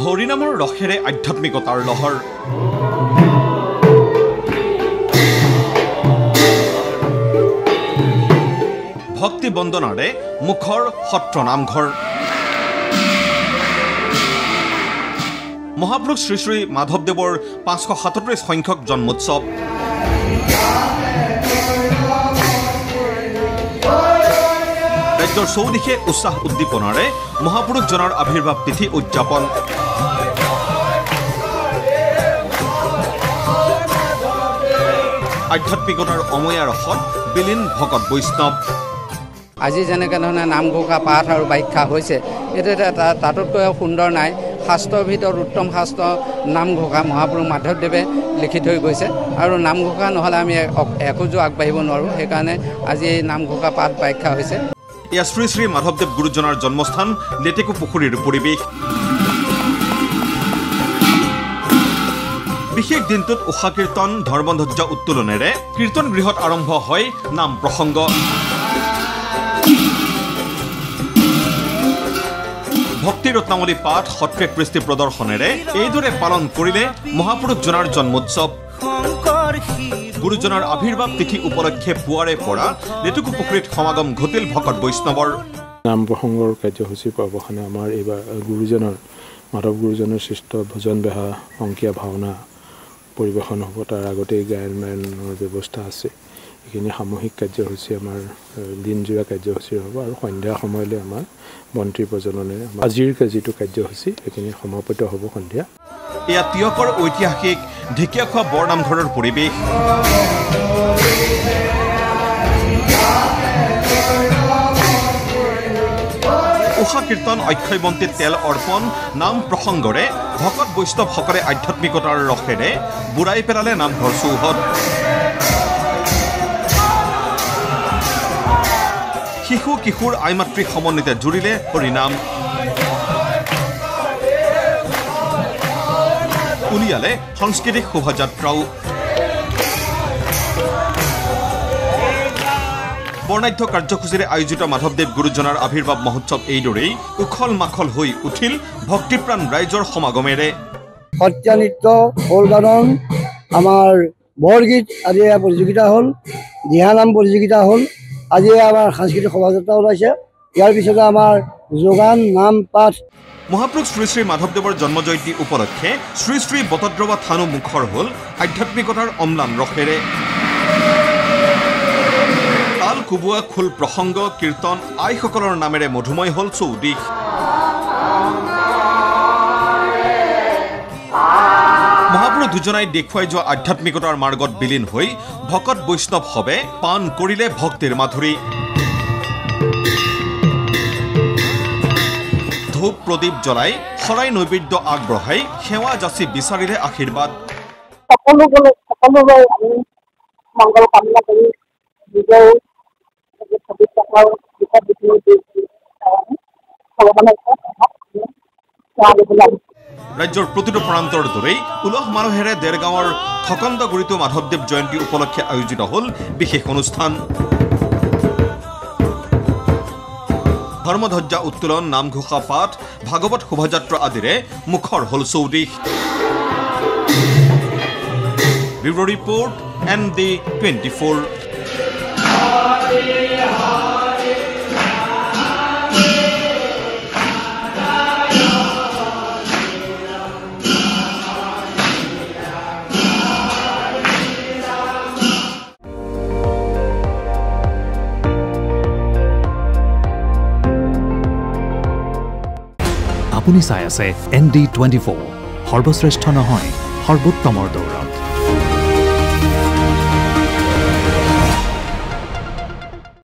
হৰিনামৰ ৰসেৰে আধ্যাত্মিকতাৰ লহৰ ভক্তি বন্দনাৰে মুখৰ সত্ৰ নামঘৰ মহাপুৰুষ শ্ৰী শ্ৰী মাধৱদেৱৰ 537 সংখ্যক জন্মোৎসৱ ৰাজ্যৰ চৌদিশে উৎসাহ উদ্দীপনাৰে মহাপুৰুষজনৰ আবিৰ্ভাৱ তিথি উদযাপন আধ্যাত্মিকতাৰ অময়া ৰসত বিলীন ভকত বৈষ্ণৱ আজি যেনেকৈ ধৰণে নামঘোষা পাঠ আৰু ব্যাখ্যা হৈছে এইটো তাতোতকৈ সুন্দৰ নাই শাস্ত্ৰৰ ভিতৰত উত্তম শাস্ত্ৰ নামঘোষা মহাপুৰুষ মাধৱদেৱে লিখি থৈ গৈছে আৰু নামঘোষা নহ'লে আমি একোজো আগবাঢ়িব নোৱাৰোঁ সেইকাৰণে আজি এই নামঘোষা পাঠ ব্যাখ্যা হৈছে এয়া শ্ৰী শ্ৰী মাধৱদেৱ গুৰুজনাৰ জন্মস্থান লেটেকু পুখুৰীৰ পৰিৱেশ বিশেষ দিনটোত উষা কীৰ্তন ধৰ্মধ্বজা উত্তোলনেৰে কীৰ্তন গৃহত আৰম্ভ হয় নাম প্ৰসংগ ভক্তি ৰত্নাৱলী পাঠ সত্ৰে কৃষ্টি প্ৰদৰ্শনেৰে এইদৰে পালন কৰিলে মহাপুৰুষজনাৰ জন্মোৎসৱ গুৰুজনাৰ আবিৰ্ভাৱ তিথি উপলক্ষে পুৱাৰে পৰা লেটেকু পুখুৰীত সমাগম ঘটিল ভকত বৈষ্ণৱৰ নাম প্ৰসংগৰ কাৰ্যসূচী প্ৰৱসানে আমাৰ এইবাৰ গুৰুজনৰ মাধৱ গুৰুজনৰ সৃষ্ট ভজন বেহা অংকীয়া ভাওনা পৰিৱেশন হ'ব তাৰ আগতে গায়ন বায়নৰ ব্যৱস্থা আছে এইখিনি সামূহিক কাৰ্যসূচী আমাৰ দিনজোৰা কাৰ্যসূচী হ'ব আৰু সন্ধ্যা সময়লৈ আমাৰ মন্ত্ৰী প্ৰজননেৰে আজিৰ যিটো কাৰ্যসূচী এইখিনি সমাপিত হ'ব সন্ধ্যা এয়া তিয়কৰ ঐতিহাসিক ঢেকীয়াখোৱা বৰনামঘৰৰ পৰিৱেশ উষা কীৰ্তন অক্ষয়বন্তি তেল অৰ্পণ নাম প্ৰসংগৰে ভকত বৈষ্ণৱসকলে আধ্যাত্মিকতাৰ ৰসেৰে বুঢ়াই পেলালে নামঘৰ চৌহদ শিশু কিশোৰ আই মাতৃ সমন্বিতে জুৰিলে হৰিনাম উলিয়ালে সাংস্কৃতিক শোভাযাত্ৰাও বৰ্ণাঢ্য কাৰ্যসূচীৰে আয়োজিত মাধৱদেৱ গুৰুজনাৰ আবিৰ্ভাৱ মহোৎসৱ এইদৰেই উখল মাখল হৈ উঠিল ভক্তিপ্ৰাণ ৰাইজৰ সমাগমেৰে সত্ৰীয়া নৃত্য খোল গানন আমাৰ বৰগীত আদি প্ৰতিযোগিতা হ'ল দিহানাম প্ৰতিযোগিতা হ'ল আজি আমাৰ সাংস্কৃতিক শোভাযাত্ৰা ওলাইছে ইয়াৰ পিছতে আমাৰ যোগান নাম পাঠ মহাপুৰুষ শ্ৰী শ্ৰী মাধৱদেৱৰ জন্ম জয়ন্তী উপলক্ষে শ্ৰী শ্ৰী বটদ্ৰৱা থানো মুখৰ হ'ল আধ্যাত্মিকতাৰ অম্লান ৰসেৰে তাল কোবোৱা খোল প্ৰসংগ কীৰ্তন আইসকলৰ নামেৰে মধুময় হ'ল চৌদিশ মহাপুৰুষ দুজনাই দেখুৱাই যোৱা আধ্যাত্মিকতাৰ মাৰ্গত বিলীন হৈ ভকত বৈষ্ণৱ হবে পাণ কৰিলে ভক্তিৰ মাধুৰী ধূপ প্ৰদীপ জ্বলাই শৰাই নৈবেদ্য আগবঢ়াই সেৱা যাচি বিচাৰিলে আশীৰ্বাদ মংগল কামনা কৰি ৰাজ্যৰ প্ৰতিটো প্ৰান্তৰ দৰেই উলহ মালহেৰে দেৰগাঁৱৰ খকন্দগুৰিতো মাধৱদেৱ জয়ন্তী উপলক্ষে আয়োজিত হ'ল বিশেষ অনুষ্ঠান ধৰ্মধ্বজা উত্তোলন নামঘোষা পাঠ ভাগৱত শোভাযাত্ৰা আদিৰে মুখৰ হ'ল চৌদিশ ব্যুৰো ৰিপৰ্ট ND24 আপুনি চাই আছে ND24 সৰ্বশ্ৰেষ্ঠ নহয় সৰ্বোত্তমৰ দৌৰ